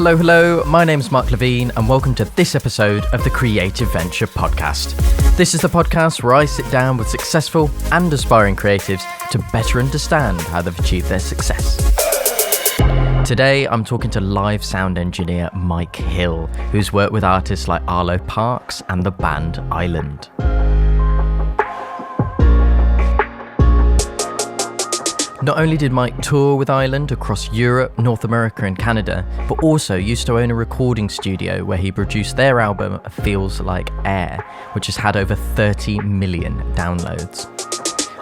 Hello, my name's Mark Levien and welcome to this episode of the Creative Venture Podcast. This is the podcast where I sit down with successful and aspiring creatives to better understand how they've achieved their success. Today I'm talking to live sound engineer Mike Hill, who's worked with artists like Arlo Parks and the band Island. Not only did Mike tour with Island across Europe, North America and Canada, but also used to own a recording studio where he produced their album Feels Like Air, which has had over 30 million downloads.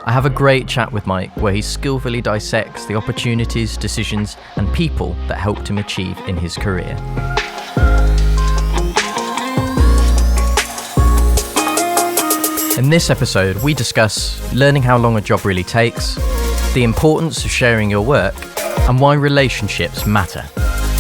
I have a great chat with Mike where he skillfully dissects the opportunities, decisions and people that helped him achieve in his career. In this episode, we discuss learning how long a job really takes, the importance of sharing your work, and why relationships matter.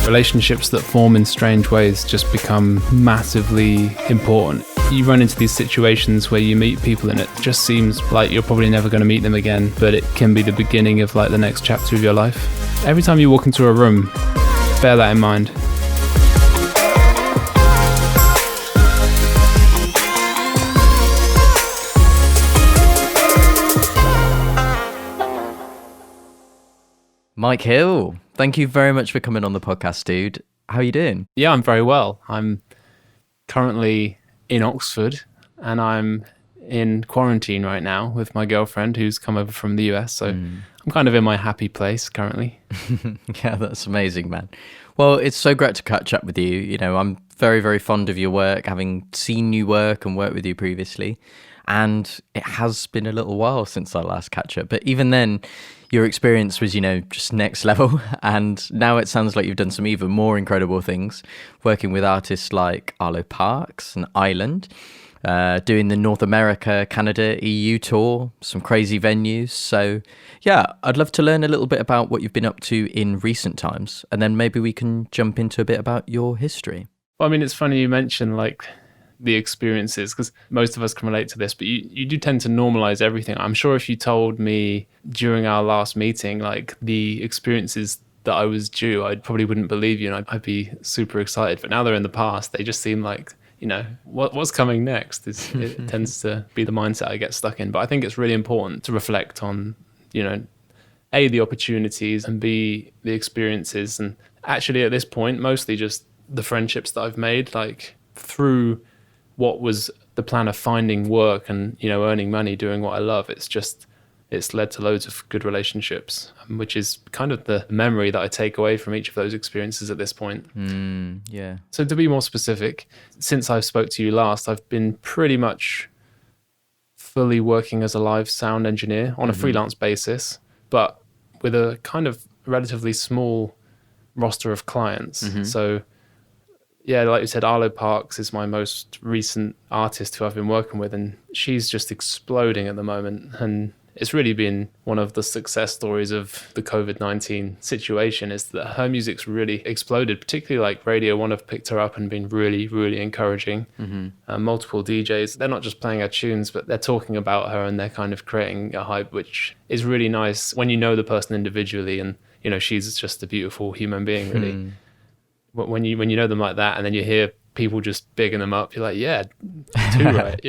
Relationships that form in strange ways just become massively important. You run into these situations where you meet people and it just seems like you're probably never going to meet them again, but it can be the beginning of like the next chapter of your life. Every time you walk into a room, bear that in mind. Mike Hill, thank you very much for coming on the podcast, dude. How are you doing? Yeah, I'm very well. I'm currently in Oxford and I'm in quarantine right now with my girlfriend who's come over from the US. So I'm kind of in my happy place currently. Yeah, that's amazing, man. Well, it's so great to catch up with you. You know, I'm very, very fond of your work, having seen you work and worked with you previously. And it has been a little while since our last catch up. But even then, your experience was, just next level. And now it sounds like you've done some even more incredible things, working with artists like Arlo Parks and Island, doing the North America, Canada, EU tour, some crazy venues. So yeah, I'd love to learn a little bit about what you've been up to in recent times. And then maybe we can jump into a bit about your history. Well, I mean, it's funny you mention like the experiences because most of us can relate to this, but you do tend to normalize everything. I'm sure if you told me during our last meeting, like the experiences that I was due, I probably wouldn't believe you and I'd be super excited. But now they're in the past, they just seem like, what's coming next it tends to be the mindset I get stuck in. But I think it's really important to reflect on, A, the opportunities and B, the experiences. And actually at this point, mostly just the friendships that I've made, like through what was the plan of finding work and, earning money, doing what I love. It's led to loads of good relationships, which is kind of the memory that I take away from each of those experiences at this point. Yeah. So to be more specific, since I spoke to you last, I've been pretty much fully working as a live sound engineer on a freelance basis, but with a kind of relatively small roster of clients. So yeah, like you said, Arlo Parks is my most recent artist who I've been working with, and she's just exploding at the moment. And it's really been one of the success stories of the COVID-19 situation is that her music's really exploded, particularly like Radio 1 have picked her up and been really, really encouraging. Multiple DJs, they're not just playing her tunes, but they're talking about her and they're kind of creating a hype, which is really nice when you know the person individually and, she's just a beautiful human being, really. When you know them like that and then you hear people just bigging them up, you're like, yeah, too right,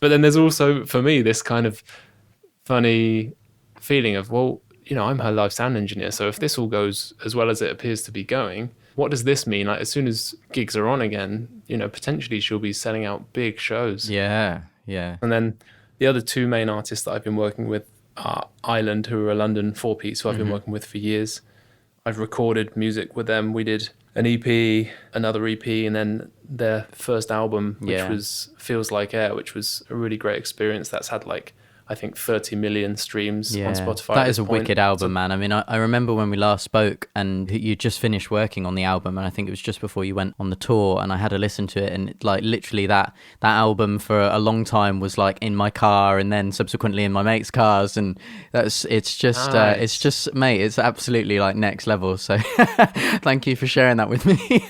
But then there's also, for me, this kind of funny feeling of, well, I'm her live sound engineer. So if this all goes as well as it appears to be going, what does this mean? Like as soon as gigs are on again, potentially she'll be selling out big shows. Yeah. And then the other two main artists that I've been working with are Island, who are a London four-piece who I've been working with for years. I've recorded music with them. We did an EP, another EP, and then their first album, which was Feels Like Air, which was a really great experience. That's had I think 30 million streams on Spotify. That is a wicked album, man. I mean, I remember when we last spoke and you just finished working on the album, and I think it was just before you went on the tour, and I had to listen to it, and like literally that album for a long time was like in my car and then subsequently in my mates' cars, and it's just mate, it's absolutely like next level. So thank you for sharing that with me.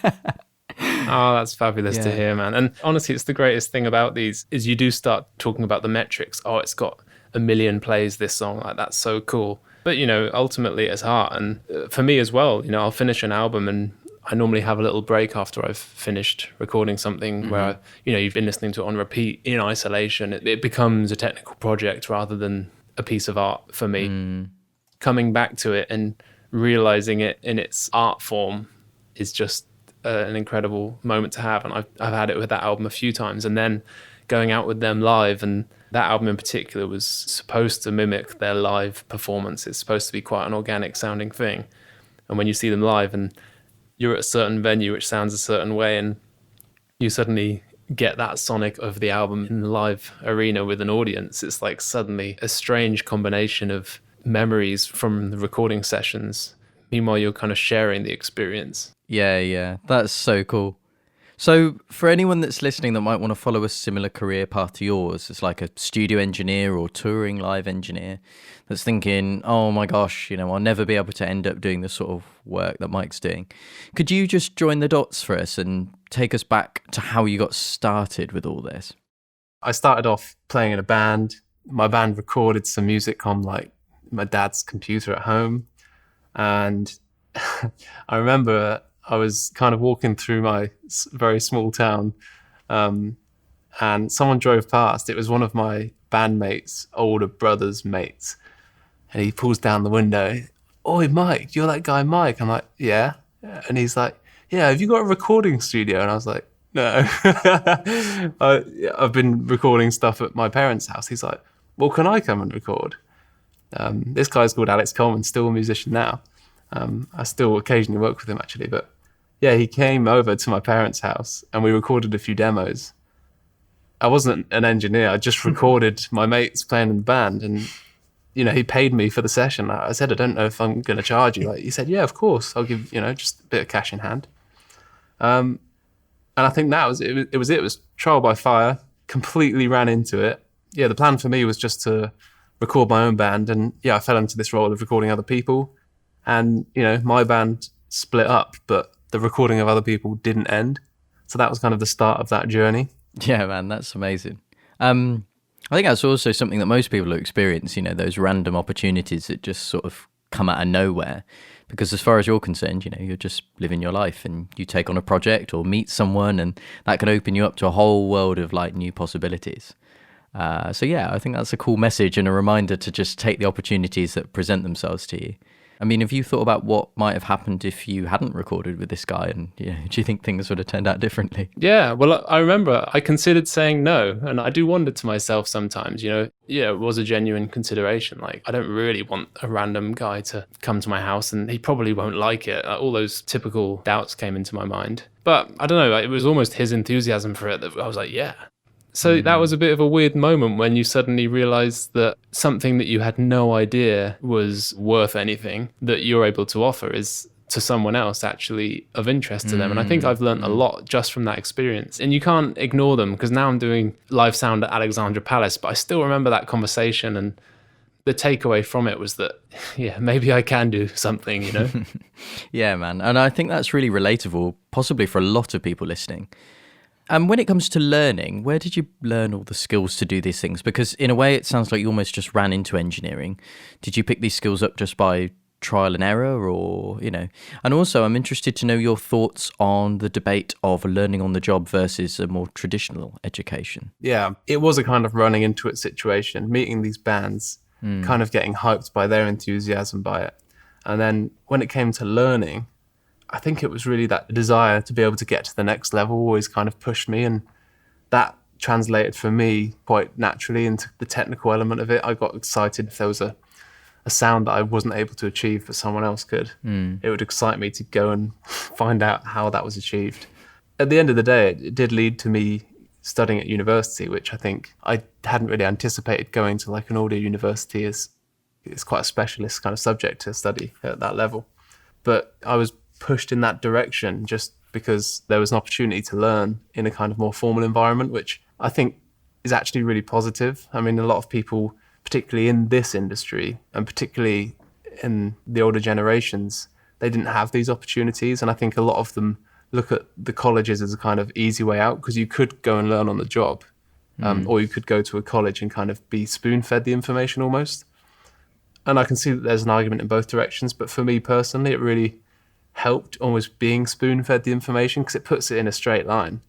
Oh, that's fabulous to hear, man. And honestly, it's the greatest thing about these is you do start talking about the metrics. Oh, it's got 1 million plays, this song. Like, that's so cool. But, ultimately it's art. And for me as well, I'll finish an album and I normally have a little break after I've finished recording something where, you've been listening to it on repeat in isolation. It becomes a technical project rather than a piece of art for me. Coming back to it and realizing it in its art form is just an incredible moment to have. And I've had it with that album a few times. And then going out with them live, and that album in particular was supposed to mimic their live performance. It's supposed to be quite an organic sounding thing. And when you see them live and you're at a certain venue which sounds a certain way, and you suddenly get that sonic of the album in the live arena with an audience, it's like suddenly a strange combination of memories from the recording sessions. Meanwhile, you're kind of sharing the experience. Yeah, that's so cool. So for anyone that's listening that might want to follow a similar career path to yours, it's like a studio engineer or touring live engineer that's thinking, oh my gosh, I'll never be able to end up doing the sort of work that Mike's doing. Could you just join the dots for us and take us back to how you got started with all this? I started off playing in a band. My band recorded some music on like my dad's computer at home. And I remember I was kind of walking through my very small town, and someone drove past. It was one of my bandmates' older brother's mates. And he pulls down the window. "Oi, Mike, you're that guy Mike." I'm like, "Yeah." And he's like, "Yeah, have you got a recording studio?" And I was like, "No." I've been recording stuff at my parents' house. He's like, "Well, can I come and record?" This guy's called Alex Coleman, still a musician now. I still occasionally work with him actually, but yeah, he came over to my parents' house and we recorded a few demos. I wasn't an engineer. I just recorded my mates playing in the band, and he paid me for the session. I said, "I don't know if I'm going to charge you." He said, "Yeah, of course. I'll give just a bit of cash in hand." And I think that was it. It was trial by fire. Completely ran into it. Yeah, the plan for me was just to record my own band, and I fell into this role of recording other people. And my band split up, but the recording of other people didn't end. So that was kind of the start of that journey. Yeah, man, that's amazing. I think that's also something that most people experience, those random opportunities that just sort of come out of nowhere. Because as far as you're concerned, you're just living your life and you take on a project or meet someone, and that can open you up to a whole world of like new possibilities. So yeah, I think that's a cool message and a reminder to just take the opportunities that present themselves to you. I mean, have you thought about what might have happened if you hadn't recorded with this guy? And do you think things would have turned out differently? Yeah, well, I remember I considered saying no. And I do wonder to myself sometimes, it was a genuine consideration. Like, I don't really want a random guy to come to my house and he probably won't like it. All those typical doubts came into my mind. But I don't know, it was almost his enthusiasm for it that I was like, yeah. So that was a bit of a weird moment when you suddenly realized that something that you had no idea was worth anything that you're able to offer is to someone else actually of interest to them. And I think I've learned a lot just from that experience. And you can't ignore them, because now I'm doing live sound at Alexandra Palace, but I still remember that conversation, and the takeaway from it was that, yeah, maybe I can do something, Yeah, man. And I think that's really relatable, possibly for a lot of people listening. And when it comes to learning, where did you learn all the skills to do these things? Because in a way, it sounds like you almost just ran into engineering. Did you pick these skills up just by trial and error, or, And also, I'm interested to know your thoughts on the debate of learning on the job versus a more traditional education. Yeah, it was a kind of running into it situation, meeting these bands, kind of getting hyped by their enthusiasm by it. And then when it came to learning, I think it was really that desire to be able to get to the next level always kind of pushed me, and that translated for me quite naturally into the technical element of it. I got excited if there was a sound that I wasn't able to achieve but someone else could. It would excite me to go and find out how that was achieved. At the end of the day, it did lead to me studying at university, which I think I hadn't really anticipated going to like an audio university. It's quite a specialist kind of subject to study at that level. But I was pushed in that direction just because there was an opportunity to learn in a kind of more formal environment, which I think is actually really positive. I mean, a lot of people, particularly in this industry and particularly in the older generations, they didn't have these opportunities. And I think a lot of them look at the colleges as a kind of easy way out, because you could go and learn on the job, or you could go to a college and kind of be spoon-fed the information almost. And I can see that there's an argument in both directions, but for me personally, it really helped almost being spoon-fed the information because it puts it in a straight line.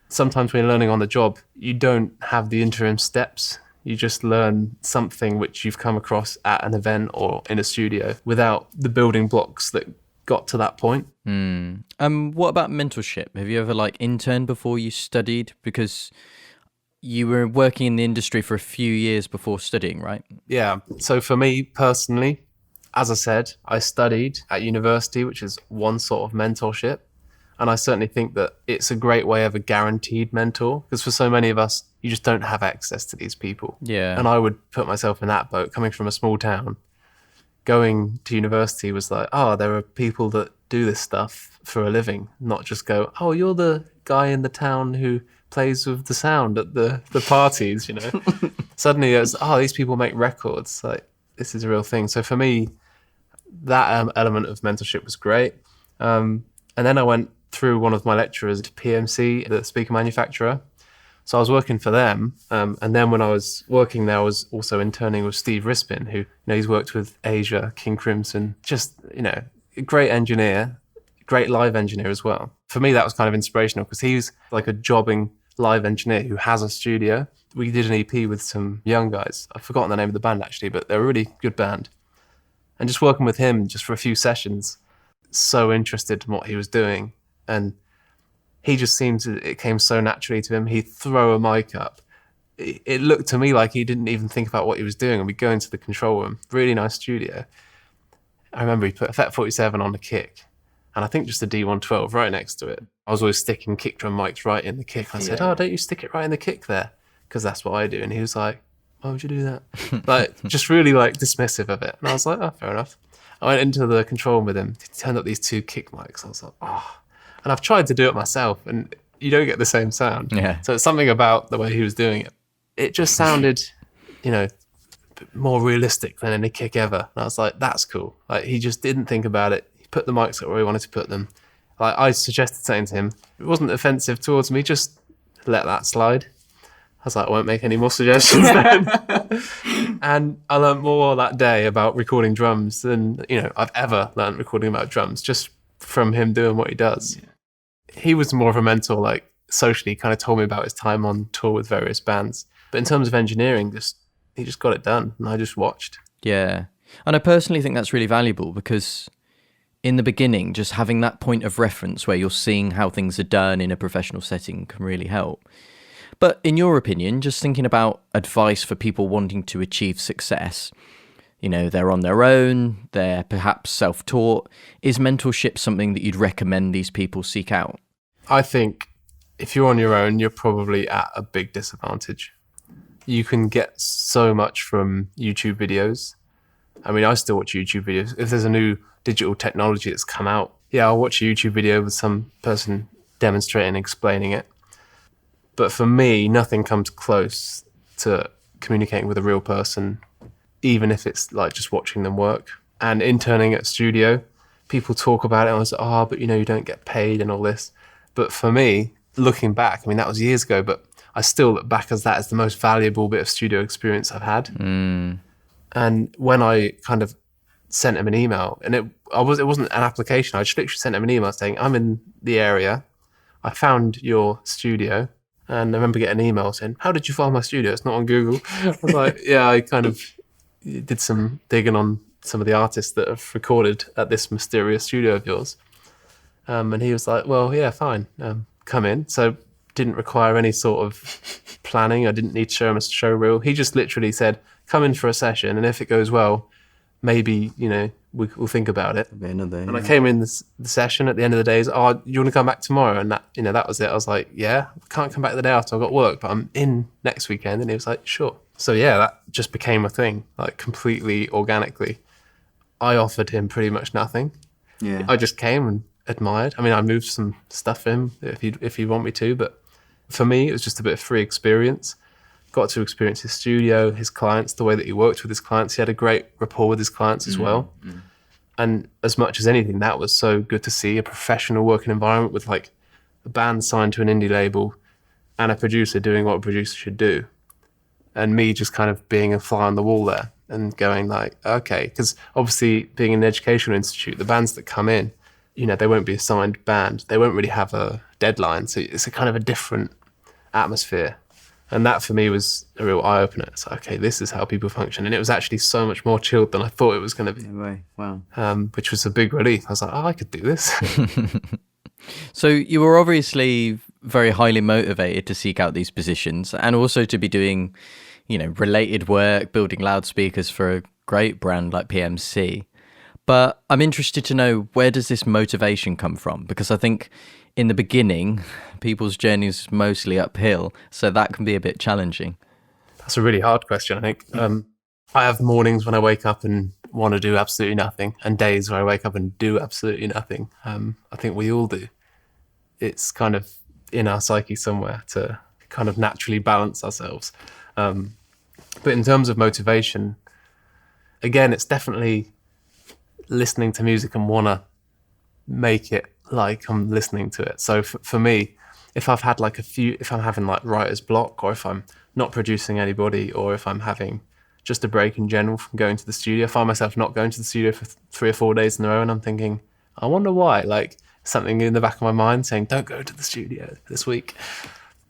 Sometimes when you're learning on the job, you don't have the interim steps. You just learn something which you've come across at an event or in a studio without the building blocks that got to that point. What about mentorship? Have you ever interned before you studied? Because you were working in the industry for a few years before studying, right? Yeah. So for me personally, as I said, I studied at university, which is one sort of mentorship. And I certainly think that it's a great way of a guaranteed mentor, because for so many of us, you just don't have access to these people. Yeah. And I would put myself in that boat, coming from a small town. Going to university was like, oh, there are people that do this stuff for a living, not just go, oh, you're the guy in the town who plays with the sound at the parties, Suddenly it's, oh, these people make records. Like, this is a real thing. So for me, that element of mentorship was great. And then I went through one of my lecturers to PMC, the speaker manufacturer. So I was working for them. And then when I was working there, I was also interning with Steve Rispin, who, he's worked with Asia, King Crimson, just, a great engineer, great live engineer as well. For me, that was kind of inspirational because he was like a jobbing live engineer who has a studio. We did an EP with some young guys. I've forgotten the name of the band actually, but they're a really good band. And just working with him just for a few sessions, so interested in what he was doing. And he just it came so naturally to him. He'd throw a mic up. It looked to me like he didn't even think about what he was doing. And we'd go into the control room, really nice studio. I remember he put a FET 47 on the kick, and I think just a D112 right next to it. I was always sticking kick drum mics right in the kick. I said, oh, don't you stick it right in the kick there? Because that's what I do. And he was like, why would you do that? Just really dismissive of it. And I was like, oh, fair enough. I went into the control room with him. He turned up these 2 kick mics. I was like, oh. And I've tried to do it myself, and you don't get the same sound. Yeah. So it's something about the way he was doing it. It just sounded, more realistic than any kick ever. And I was like, that's cool. He just didn't think about it. He put the mics up where he wanted to put them. I suggested something to him. It wasn't offensive towards me. Just let that slide. I was like, I won't make any more suggestions then. And I learned more that day about recording drums than, I've ever learned recording about drums, just from him doing what he does. Yeah. He was more of a mentor, socially, kind of told me about his time on tour with various bands. But in terms of engineering, he just got it done, and I just watched. Yeah. And I personally think that's really valuable because in the beginning, just having that point of reference where you're seeing how things are done in a professional setting can really help. But in your opinion, just thinking about advice for people wanting to achieve success, they're on their own, they're perhaps self-taught. Is mentorship something that you'd recommend these people seek out? I think if you're on your own, you're probably at a big disadvantage. You can get so much from YouTube videos. I mean, I still watch YouTube videos. If there's a new digital technology that's come out, I'll watch a YouTube video with some person demonstrating, explaining it. But for me, nothing comes close to communicating with a real person, even if it's just watching them work. And interning at studio, people talk about it and I was like, but you don't get paid and all this. But for me, looking back, I mean, that was years ago, but I still look back as that as the most valuable bit of studio experience I've had. And when I kind of sent him an email, and it wasn't an application, I just literally sent him an email saying, I'm in the area, I found your studio. And I remember getting an email saying, how did you find my studio? It's not on Google. I was like, I kind of did some digging on some of the artists that have recorded at this mysterious studio of yours. And he was like, well, yeah, fine, come in. So didn't require any sort of planning. I didn't need to show him a show reel. He just literally said, come in for a session, and if it goes well, maybe, we'll think about it. And I came in the session at the end of the day, you want to come back tomorrow? And that, that was it. I was like, yeah, I can't come back the day after, I've got work, but I'm in next weekend. And he was like, sure. So that just became a thing, completely organically. I offered him pretty much nothing. Yeah. I just came and admired. I mean, I moved some stuff for him if he'd want me to, but for me, it was just a bit of free experience. Got to experience his studio, his clients, the way that he worked with his clients. He had a great rapport with his clients as well. Mm. And as much as anything, that was so good to see, a professional working environment with a band signed to an indie label and a producer doing what a producer should do. And me just kind of being a fly on the wall there. and going like, okay, because obviously being an educational institute, the bands that come in, they won't be a signed band. They won't really have a deadline. So it's a kind of a different atmosphere. And that for me was a real eye-opener. It's like, okay, this is how people function. And it was actually so much more chilled than I thought it was going to be. No way. Wow. Which was a big relief. I was like, oh, I could do this. So you were obviously very highly motivated to seek out these positions and also to be doing, related work, building loudspeakers for a great brand like PMC. But I'm interested to know, where does this motivation come from? Because I think in the beginning, people's journey is mostly uphill, so that can be a bit challenging. That's a really hard question, I think. I have mornings when I wake up and want to do absolutely nothing, and days where I wake up and do absolutely nothing. I think we all do. It's kind of in our psyche somewhere to kind of naturally balance ourselves. But in terms of motivation, again, it's definitely listening to music and want to make it like I'm listening to it. So for me, if I've had if I'm having like writer's block, or if I'm not producing anybody, or if I'm having just a break in general from going to the studio, I find myself not going to the studio for 3 or 4 days in a row, and I'm thinking, I wonder why. Like something in the back of my mind saying, don't go to the studio this week.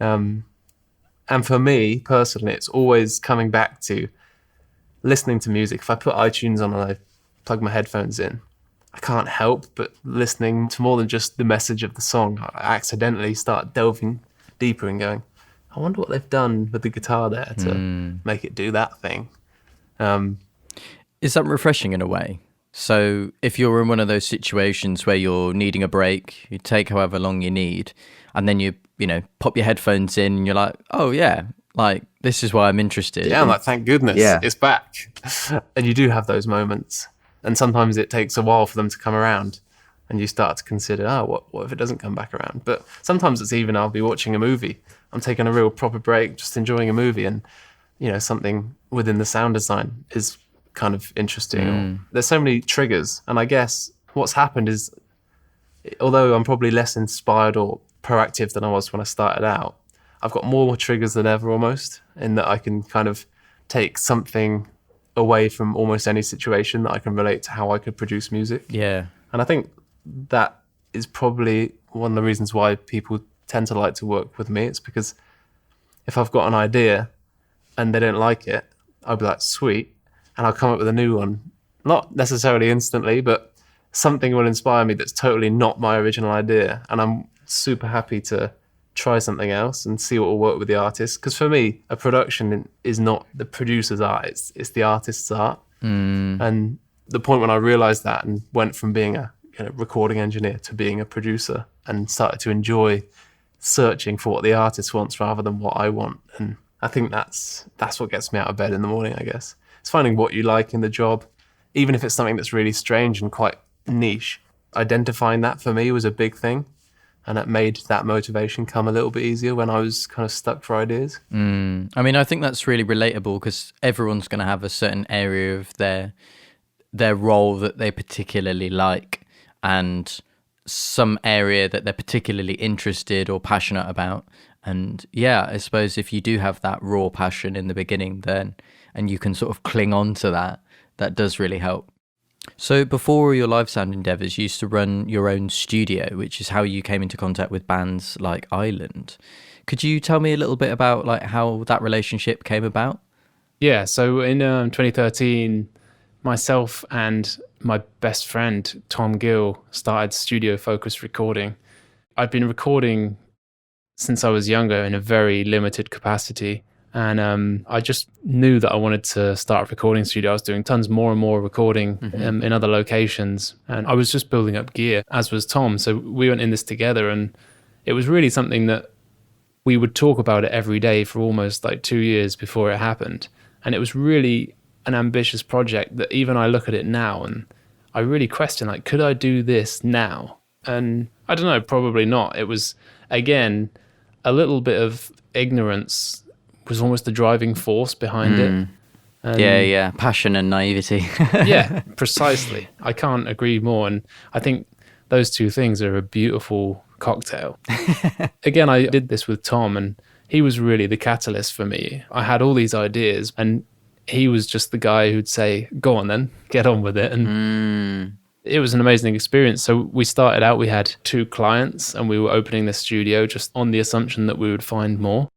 And for me personally, it's always coming back to listening to music. If I put iTunes on and I plug my headphones in, I can't help but listening to more than just the message of the song. I accidentally start delving deeper and going, I wonder what they've done with the guitar there to make it do that thing. Is that refreshing in a way? So if you're in one of those situations where you're needing a break, you take however long you need, and then you pop your headphones in and you're like, oh yeah, like this is why I'm interested. Yeah, I'm like, thank goodness, it's back. And you do have those moments. And sometimes it takes a while for them to come around, and you start to consider, what if it doesn't come back around? But sometimes it's even, I'll be watching a movie. I'm taking a real proper break, just enjoying a movie, and something within the sound design is kind of interesting. There's so many triggers, and I guess what's happened is, although I'm probably less inspired or proactive than I was when I started out, I've got more triggers than ever almost, in that I can kind of take something away from almost any situation that I can relate to how I could produce music. Yeah. And I think that is probably one of the reasons why people tend to like to work with me. It's because if I've got an idea and they don't like it, I'll be like, sweet, and I'll come up with a new one. Not necessarily instantly, but something will inspire me that's totally not my original idea. And I'm super happy to try something else and see what will work with the artist. Because for me, a production is not the producer's art, it's the artist's art. And the point when I realized that and went from being a recording engineer to being a producer, and started to enjoy searching for what the artist wants rather than what I want. And I think that's what gets me out of bed in the morning, I guess. It's finding what you like in the job, even if it's something that's really strange and quite niche. Identifying that for me was a big thing. And it made that motivation come a little bit easier when I was kind of stuck for ideas. I mean, I think that's really relatable, because everyone's going to have a certain area of their role that they particularly like, and some area that they're particularly interested or passionate about. And yeah, I suppose if you do have that raw passion in the beginning, then, and you can sort of cling on to that, that does really help. So before your live sound endeavours, you used to run your own studio, which is how you came into contact with bands like Island. Could you tell me a little bit about like how that relationship came about? Yeah, so in 2013, myself and my best friend, Tom Gill, started Studio Focus Recording. I've been recording since I was younger in a very limited capacity. And I just knew that I wanted to start a recording studio. I was doing tons more and more recording in other locations. And I was just building up gear, as was Tom. So we went in this together, and it was really something that we would talk about it every day for almost like 2 years before it happened. And it was really an ambitious project that even I look at it now and I really question, like, could I do this now? And I don't know, probably not. It was, again, a little bit of ignorance was almost the driving force behind it. And yeah, passion and naivety. yeah, precisely. I can't agree more. And I think those two things are a beautiful cocktail. Again, I did this with Tom, and he was really the catalyst for me. I had all these ideas, and he was just the guy who'd say, go on then, get on with it. And it was an amazing experience. So we started out, we had 2 clients and we were opening the studio just on the assumption that we would find more.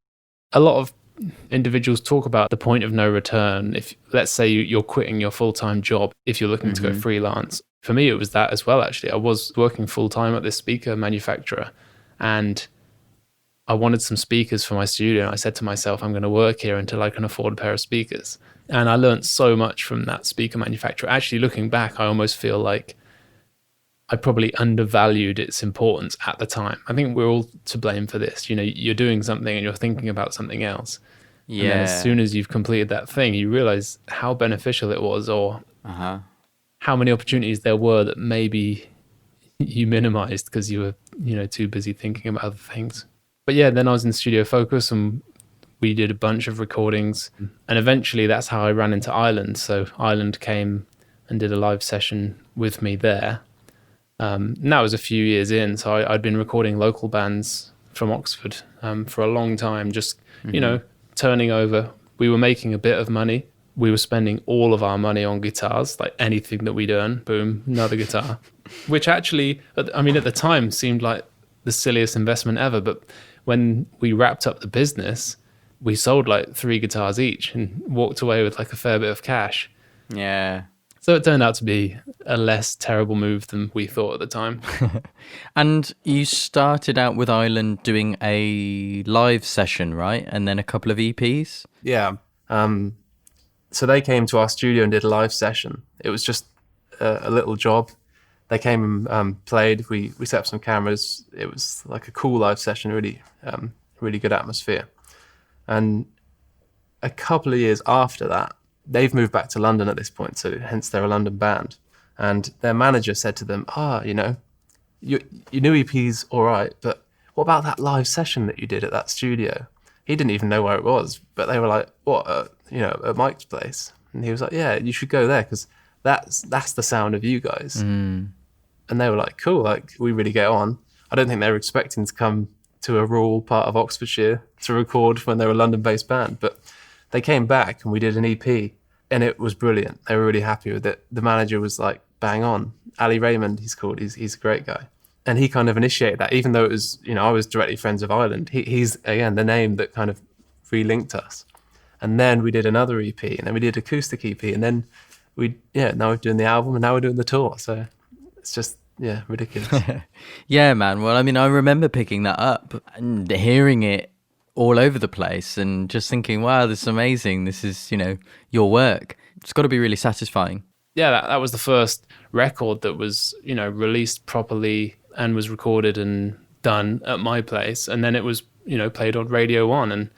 A lot of individuals talk about the point of no return. If, let's say, you're quitting your full-time job, if you're looking to go freelance. For me, it was that as well, actually. I was working full-time at this speaker manufacturer and I wanted some speakers for my studio. And I said to myself, I'm going to work here until I can afford a pair of speakers. And I learned so much from that speaker manufacturer. Actually, looking back, I almost feel like I probably undervalued its importance at the time. I think we're all to blame for this. You know, you're doing something and you're thinking about something else. Yeah. And then as soon as you've completed that thing, you realize how beneficial it was, or how many opportunities there were that maybe you minimized because you were, you know, too busy thinking about other things. But yeah, then I was in Studio Focus and we did a bunch of recordings. And eventually that's how I ran into Ireland. So Ireland came and did a live session with me there. And that was a few years in. So I'd been recording local bands from Oxford for a long time, just, you know, turning over. We were making a bit of money. We were spending all of our money on guitars, like anything that we'd earn, boom, another guitar, which actually, I mean, at the time seemed like the silliest investment ever. But when we wrapped up the business, we sold like 3 guitars each and walked away with like a fair bit of cash. Yeah. So it turned out to be a less terrible move than we thought at the time. And you started out with Ireland doing a live session, right? And then a couple of EPs? Yeah. So they came to our studio and did a live session. It was just a little job. They came and played. We set up some cameras. It was like a cool live session, really good atmosphere. And a couple of years after that, they've moved back to London at this point, so hence they're a London band. And their manager said to them, you know, your new EP's all right, but what about that live session that you did at that studio? He didn't even know where it was, but they were like, what, you know, at Mike's place? And he was like, yeah, you should go there because that's the sound of you guys. And they were like, cool, like we really get on. I don't think they were expecting to come to a rural part of Oxfordshire to record when they were a London-based band, but they came back and we did an EP and it was brilliant. They were really happy with it. The manager was like, bang on. Ali Raymond, he's called. He's a great guy. And he kind of initiated that, even though it was, you know, I was directly friends of Ireland. He's, again, the name that kind of relinked us. And then we did another EP and then we did acoustic EP and then now we're doing the album and now we're doing the tour. So it's just, yeah, ridiculous. Yeah, man. Well, I mean, I remember picking that up and hearing it all over the place and just thinking, wow, this is amazing. This is, you know, your work. It's got to be really satisfying. Yeah, that was the first record that was, you know, released properly and was recorded and done at my place. And then it was, you know, played on Radio 1. And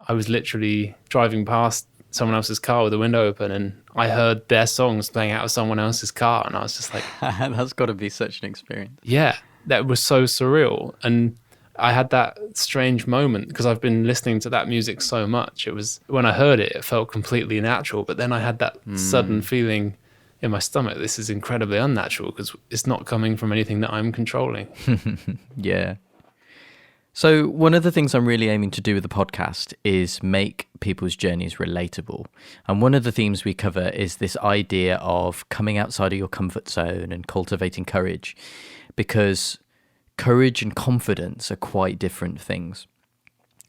I was literally driving past someone else's car with the window open and I heard their songs playing out of someone else's car. And I was just like... That's got to be such an experience. Yeah, that was so surreal. And I had that strange moment because I've been listening to that music so much. It was, when I heard it, it felt completely natural. But then I had that sudden feeling in my stomach, this is incredibly unnatural because it's not coming from anything that I'm controlling. Yeah. So one of the things I'm really aiming to do with the podcast is make people's journeys relatable. And one of the themes we cover is this idea of coming outside of your comfort zone and cultivating courage, because courage and confidence are quite different things.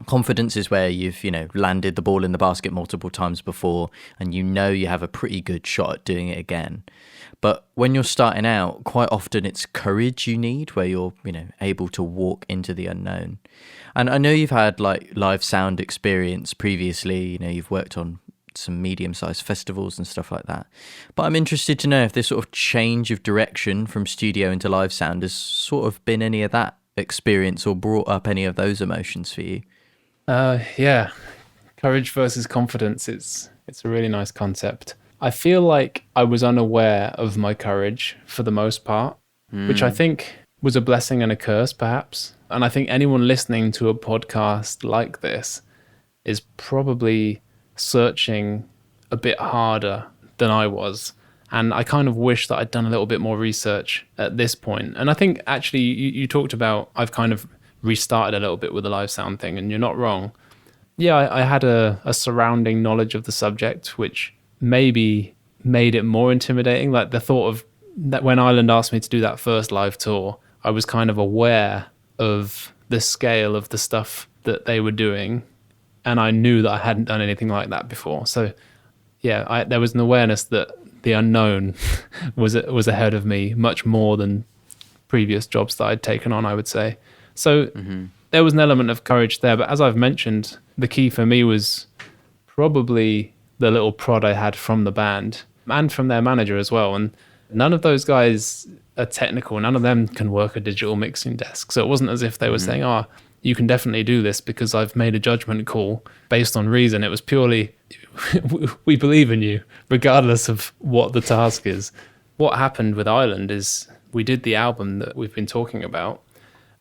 Confidence is where you've, you know, landed the ball in the basket multiple times before and you know you have a pretty good shot at doing it again. But when you're starting out, quite often it's courage you need, where you're, you know, able to walk into the unknown. And I know you've had like live sound experience previously, you know, you've worked on some medium-sized festivals and stuff like that. But I'm interested to know if this sort of change of direction from studio into live sound has sort of been any of that experience or brought up any of those emotions for you. Yeah, courage versus confidence. It's a really nice concept. I feel like I was unaware of my courage for the most part, which I think was a blessing and a curse, perhaps. And I think anyone listening to a podcast like this is probably searching a bit harder than I was. And I kind of wish that I'd done a little bit more research at this point. And I think actually you talked about I've kind of restarted a little bit with the live sound thing, and you're not wrong. yeah, I had a surrounding knowledge of the subject, which maybe made it more intimidating. Like the thought of that when Ireland asked me to do that first live tour, I was kind of aware of the scale of the stuff that they were doing, and I knew that I hadn't done anything like that before. So yeah, there was an awareness that the unknown was ahead of me much more than previous jobs that I'd taken on, I would say. So there was an element of courage there. But as I've mentioned, the key for me was probably the little prod I had from the band and from their manager as well. And none of those guys are technical. None of them can work a digital mixing desk. So it wasn't as if they were saying, oh, you can definitely do this because I've made a judgment call based on reason. It was purely, we believe in you, regardless of what the task is. What happened with Ireland is we did the album that we've been talking about,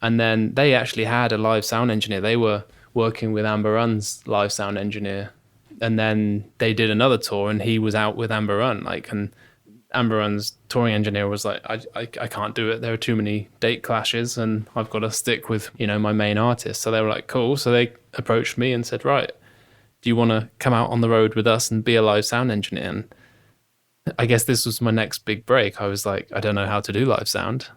and then they actually had a live sound engineer. They were working with Amber Runn's live sound engineer, and then they did another tour, and he was out with Amber Runn. And Amber Runn's touring engineer was like, I can't do it. There are too many date clashes, and I've got to stick with my main artist. So they were like, cool. So they approached me and said, right, do you want to come out on the road with us and be a live sound engineer? And I guess this was my next big break. I was like, I don't know how to do live sound.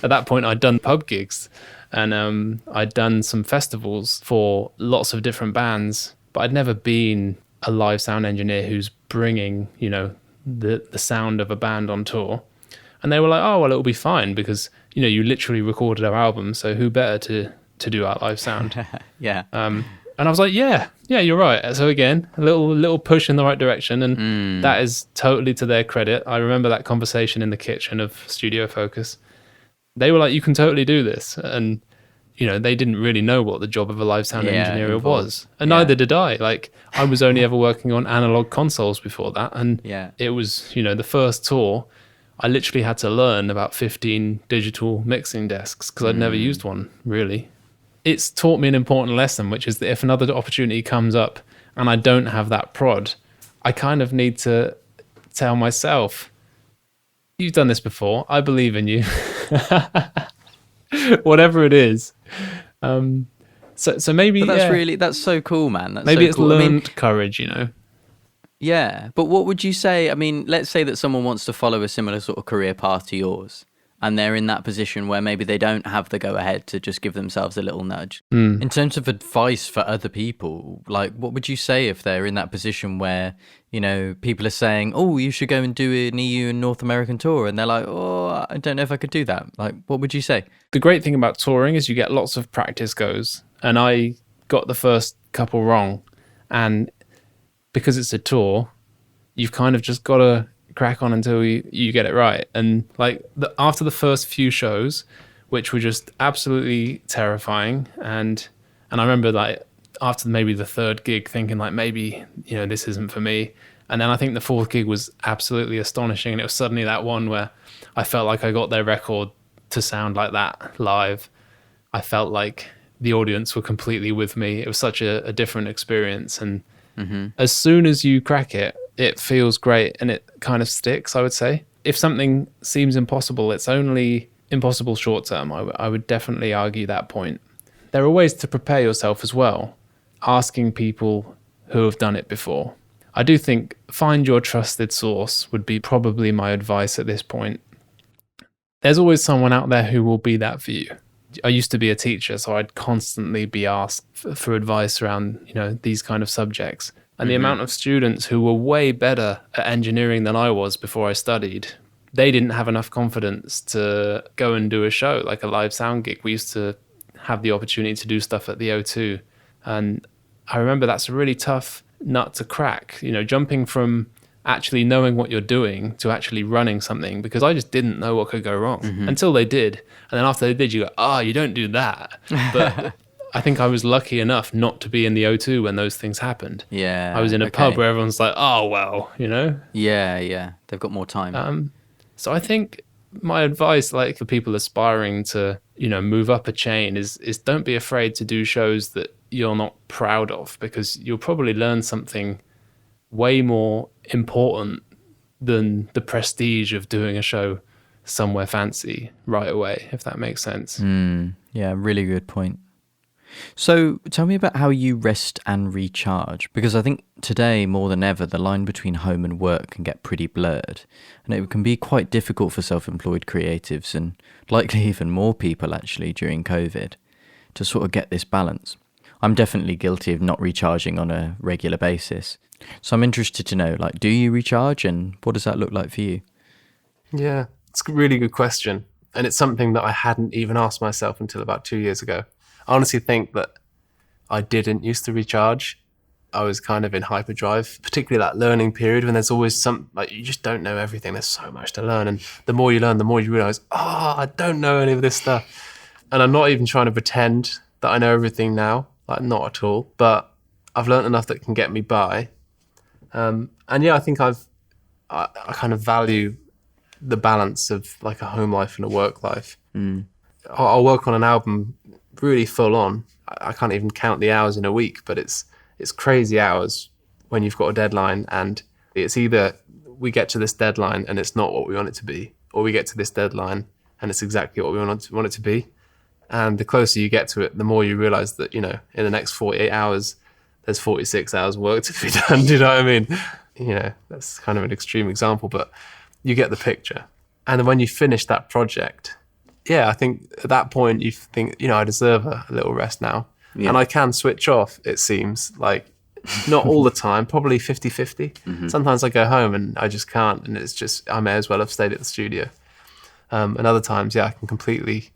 At that point, I'd done pub gigs, and I'd done some festivals for lots of different bands, but I'd never been a live sound engineer who's bringing, the sound of a band on tour. And they were like, oh, well, it'll be fine because, you literally recorded our album, so who better to do our live sound? Yeah. And I was like, yeah, you're right. So again, a little push in the right direction, and that is totally to their credit. I remember that conversation in the kitchen of Studio Focus. They were like, you can totally do this. And, they didn't really know what the job of a live sound engineer was. And neither did I. I was only ever working on analog consoles before that. And it was, the first tour, I literally had to learn about 15 digital mixing desks because I'd never used one, really. It's taught me an important lesson, which is that if another opportunity comes up and I don't have that prod, I kind of need to tell myself, you've done this before. I believe in you. Whatever it is. So maybe but that's so cool, man. That's maybe so it's cool. learned courage, Yeah, but what would you say? I mean, let's say that someone wants to follow a similar sort of career path to yours, and they're in that position where maybe they don't have the go-ahead to just give themselves a little nudge. In terms of advice for other people, what would you say if they're in that position where, people are saying, oh, you should go and do an EU and North American tour, and they're like, oh, I don't know if I could do that. What would you say? The great thing about touring is you get lots of practice goes, and I got the first couple wrong, and because it's a tour, you've kind of just got to crack on until you get it right. And after the first few shows, which were just absolutely terrifying, and I remember after maybe the third gig thinking maybe this isn't for me, and then I think the fourth gig was absolutely astonishing, and it was suddenly that one where I felt like I got their record to sound like that live. I felt like the audience were completely with me. It was such a different experience, and as soon as you crack it, it feels great and it kind of sticks, I would say. If something seems impossible, it's only impossible short term. I would definitely argue that point. There are ways to prepare yourself as well, asking people who have done it before. I do think find your trusted source would be probably my advice at this point. There's always someone out there who will be that for you. I used to be a teacher, so I'd constantly be asked for advice around, these kind of subjects. And the amount of students who were way better at engineering than I was before I studied, they didn't have enough confidence to go and do a show, like a live sound gig. We used to have the opportunity to do stuff at the O2. And I remember that's a really tough nut to crack, jumping from actually knowing what you're doing to actually running something, because I just didn't know what could go wrong until they did. And then after they did, you go, you don't do that. But I think I was lucky enough not to be in the O2 when those things happened. Yeah. I was in a pub where everyone's like, oh, well, Yeah. They've got more time. So I think my advice, for people aspiring to, move up a chain is don't be afraid to do shows that you're not proud of, because you'll probably learn something way more important than the prestige of doing a show somewhere fancy right away, if that makes sense. Yeah, really good point. So tell me about how you rest and recharge, because I think today more than ever, the line between home and work can get pretty blurred, and it can be quite difficult for self-employed creatives and likely even more people actually during COVID to sort of get this balance. I'm definitely guilty of not recharging on a regular basis. So I'm interested to know, like, do you recharge and what does that look like for you? Yeah, it's a really good question. And it's something that I hadn't even asked myself until about 2 years ago. I honestly think that I didn't used to recharge. I was kind of in hyperdrive, particularly that learning period when there's always like you just don't know everything. There's so much to learn. And the more you learn, the more you realize, I don't know any of this stuff. And I'm not even trying to pretend that I know everything now, like not at all. But I've learned enough that can get me by. And yeah, I think I kind of value the balance of like a home life and a work life. I'll work on an album really full on. I can't even count the hours in a week, but it's crazy hours when you've got a deadline, and it's either we get to this deadline and it's not what we want it to be, or we get to this deadline and it's exactly what we want it to be. And the closer you get to it, the more you realize that, in the next 48 hours, there's 46 hours work to be done. Do you know what I mean? That's kind of an extreme example, but you get the picture. And then when you finish that project, yeah, I think at that point you think, I deserve a little rest now. Yeah. And I can switch off, it seems. Like, not all the time, probably 50-50. Mm-hmm. Sometimes I go home and I just can't, and it's just, I may as well have stayed at the studio. And other times, yeah, I can completely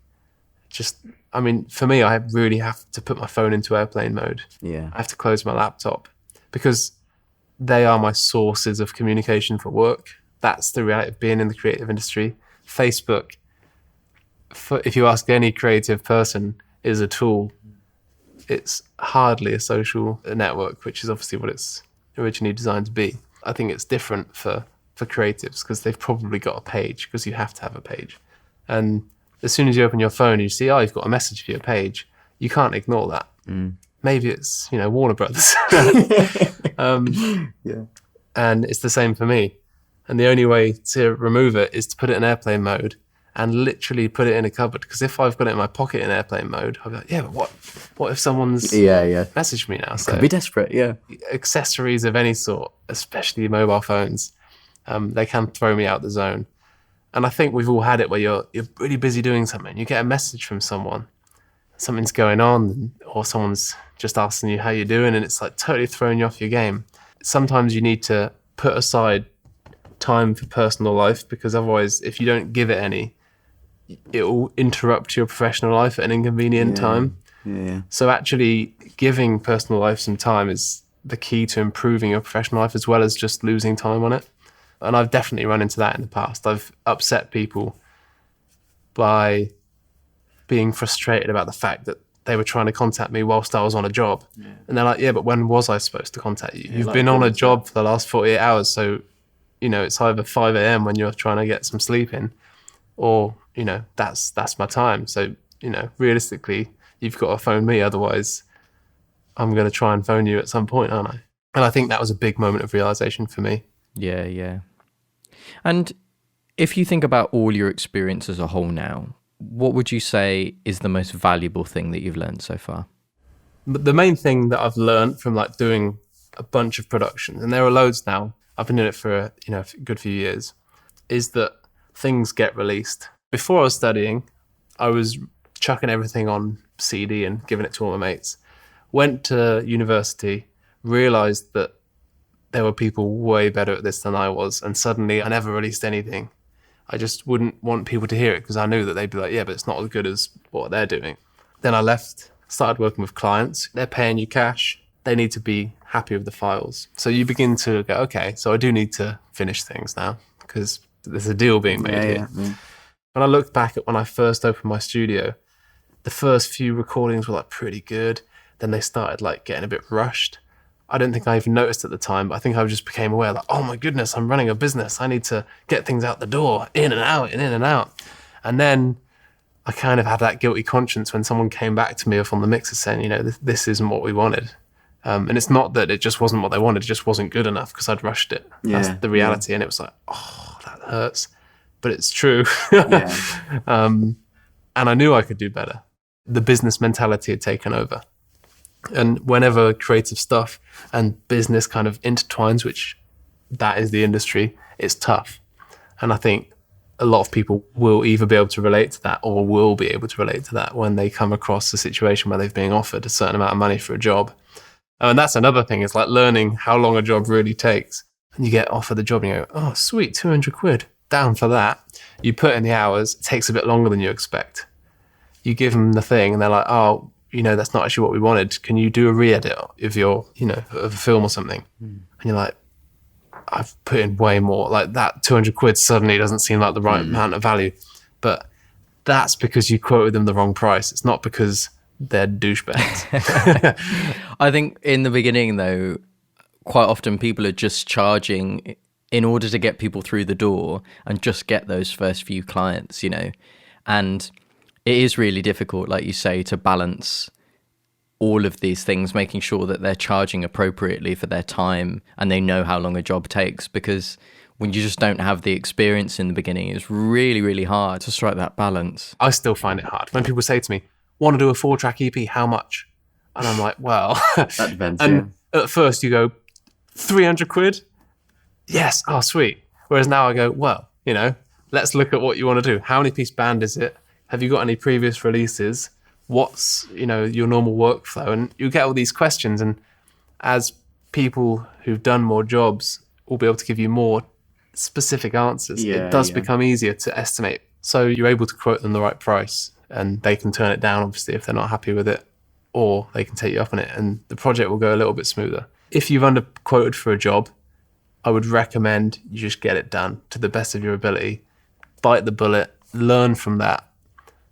for me, I really have to put my phone into airplane mode. Yeah. I have to close my laptop because they are my sources of communication for work. That's the reality of being in the creative industry. Facebook, if you ask any creative person, is a tool. It's hardly a social network, which is obviously what it's originally designed to be. I think it's different for creatives because they've probably got a page, because you have to have a page. And as soon as you open your phone, you see, you've got a message for your page. You can't ignore that. Maybe it's, Warner Brothers. Yeah. And it's the same for me. And the only way to remove it is to put it in airplane mode and literally put it in a cupboard. Because if I've got it in my pocket in airplane mode, I'll be like, yeah, but what if someone's messaged me now? So could be desperate, yeah. Accessories of any sort, especially mobile phones, they can throw me out the zone. And I think we've all had it where you're really busy doing something. You get a message from someone, something's going on, or someone's just asking you how you're doing, and it's like totally throwing you off your game. Sometimes you need to put aside time for personal life, because otherwise, if you don't give it any, it will interrupt your professional life at an inconvenient time. Yeah. So actually giving personal life some time is the key to improving your professional life, as well as just losing time on it. And I've definitely run into that in the past. I've upset people by being frustrated about the fact that they were trying to contact me whilst I was on a job. Yeah. And they're like, yeah, but when was I supposed to contact you? You've been on a job for the last 48 hours. So, it's either 5 a.m. when you're trying to get some sleep in, or, that's my time. So, realistically, you've got to phone me. Otherwise, I'm going to try and phone you at some point, aren't I? And I think that was a big moment of realization for me. Yeah. And if you think about all your experience as a whole now, what would you say is the most valuable thing that you've learned so far? But the main thing that I've learned from doing a bunch of productions, and there are loads now, I've been doing it for a good few years, is that things get released. Before I was studying, I was chucking everything on CD and giving it to all my mates. Went to university, realized that there were people way better at this than I was, and suddenly I never released anything. I just wouldn't want people to hear it because I knew that they'd be like, yeah, but it's not as good as what they're doing. Then I left, started working with clients. They're paying you cash. They need to be happy with the files. So you begin to go, okay, so I do need to finish things now because there's a deal being made here. Yeah. When I looked back at when I first opened my studio, the first few recordings were pretty good. Then they started getting a bit rushed. I don't think I even noticed at the time, but I think I just became aware oh my goodness, I'm running a business. I need to get things out the door, in and out, in and out. And then I kind of had that guilty conscience when someone came back to me from the mixer saying, this isn't what we wanted. And it's not that it just wasn't what they wanted, it just wasn't good enough because I'd rushed it. Yeah, that's the reality. Yeah. And it was that hurts. But it's true. Yeah. And I knew I could do better. The business mentality had taken over. And whenever creative stuff and business kind of intertwines, which that is the industry, it's tough. And I think a lot of people will either be able to relate to that or will be able to relate to that when they come across a situation where they've been offered a certain amount of money for a job. And that's another thing, is like learning how long a job really takes. And you get offered the job and you go, oh, sweet, 200 quid, down for that. You put in the hours, it takes a bit longer than you expect. You give them the thing and they're like, oh, that's not actually what we wanted. Can you do a re-edit of your, of a film or something? And you're like, I've put in way more. Like that 200 quid suddenly doesn't seem like the right amount of value. But that's because you quoted them the wrong price. It's not because they're douchebags. I think in the beginning, though, quite often people are just charging in order to get people through the door and just get those first few clients, and it is really difficult, like you say, to balance all of these things, making sure that they're charging appropriately for their time and they know how long a job takes, because when you just don't have the experience in the beginning, it's really, really hard to strike that balance. I still find it hard when people say to me, want to do a 4-track EP, how much? And I'm like, well, that depends. And at first you go, 300 quid? Yes, oh, sweet. Whereas now I go, well, let's look at what you want to do. How many piece band is it? Have you got any previous releases? What's, your normal workflow? And you get all these questions. And as people who've done more jobs will be able to give you more specific answers, it does become easier to estimate. So you're able to quote them the right price and they can turn it down, obviously, if they're not happy with it, or they can take you up on it and the project will go a little bit smoother. If you've underquoted for a job, I would recommend you just get it done to the best of your ability, bite the bullet, learn from that.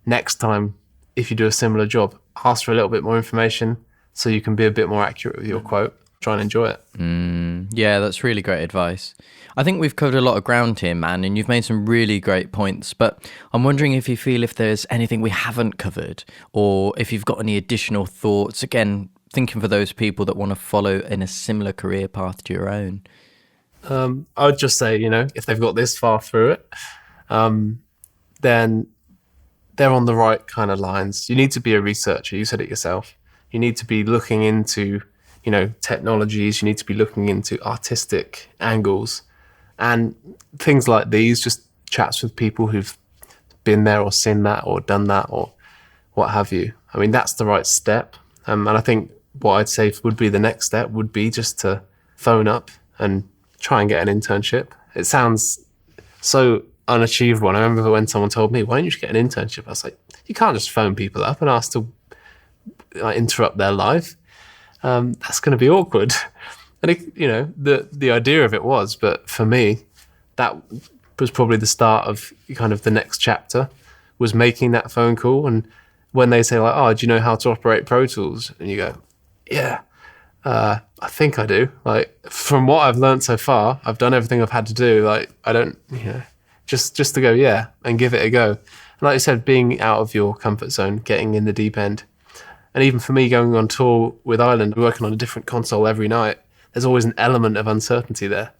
Next time, if you do a similar job, ask for a little bit more information so you can be a bit more accurate with your quote. Try and enjoy it. Yeah, that's really great advice. I think we've covered a lot of ground here, man, and you've made some really great points, but I'm wondering if you feel if there's anything we haven't covered, or if you've got any additional thoughts, again, thinking for those people that want to follow in a similar career path to your own. I would just say, if they've got this far through it, then they're on the right kind of lines. You need to be a researcher. You said it yourself. You need to be looking into, technologies. You need to be looking into artistic angles and things like these, just chats with people who've been there or seen that or done that or what have you. I mean, that's the right step. And I think what I'd say would be the next step would be just to phone up and try and get an internship. It sounds so unachievable. And I remember when someone told me, why don't you just get an internship? I was like, you can't just phone people up and ask to interrupt their life. That's going to be awkward. And the idea of it was, but for me, that was probably the start of kind of the next chapter, was making that phone call. And when they say like, oh, do you know how to operate Pro Tools? And you go, yeah, I think I do. Like, from what I've learned so far, I've done everything I've had to do. Like, I don't, just to go, yeah, and give it a go. And like you said, being out of your comfort zone, getting in the deep end. And even for me, going on tour with Ireland, working on a different console every night, there's always an element of uncertainty there.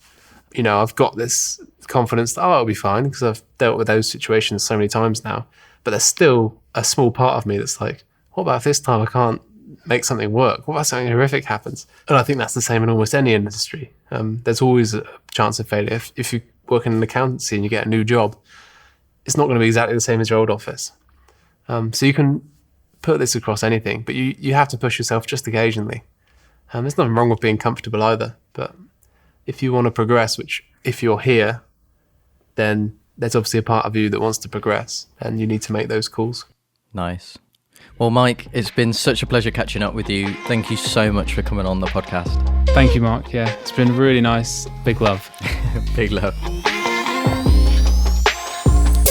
I've got this confidence that, it'll be fine because I've dealt with those situations so many times now. But there's still a small part of me that's like, what about if this time I can't make something work? What about something horrific happens? And I think that's the same in almost any industry. There's always a chance of failure. If you work in an accountancy and you get a new job, it's not going to be exactly the same as your old office. So you can put this across anything, but you have to push yourself just occasionally. There's nothing wrong with being comfortable either, but if you want to progress, which if you're here, then there's obviously a part of you that wants to progress, and you need to make those calls. Nice. Well, Mike, it's been such a pleasure catching up with you. Thank you so much for coming on the podcast. Thank you, Mark. Yeah, it's been really nice. Big love. Big love.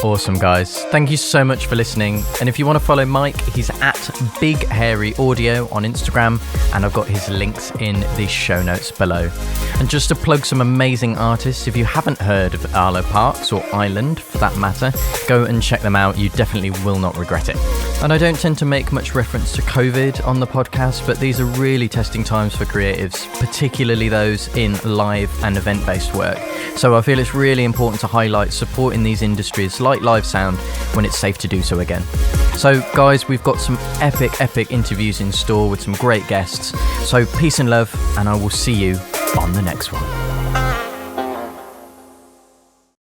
Awesome, guys. Thank you so much for listening. And if you want to follow Mike, he's at Big Hairy Audio on Instagram, and I've got his links in the show notes below. And just to plug some amazing artists, if you haven't heard of Arlo Parks, or Island for that matter, go and check them out. You definitely will not regret it. And I don't tend to make much reference to COVID on the podcast, but these are really testing times for creatives, particularly those in live and event-based work. So I feel it's really important to highlight support in these industries like live sound when it's safe to do so again. So guys, we've got some epic interviews in store with some great guests. So peace and love, and I will see you on the next one.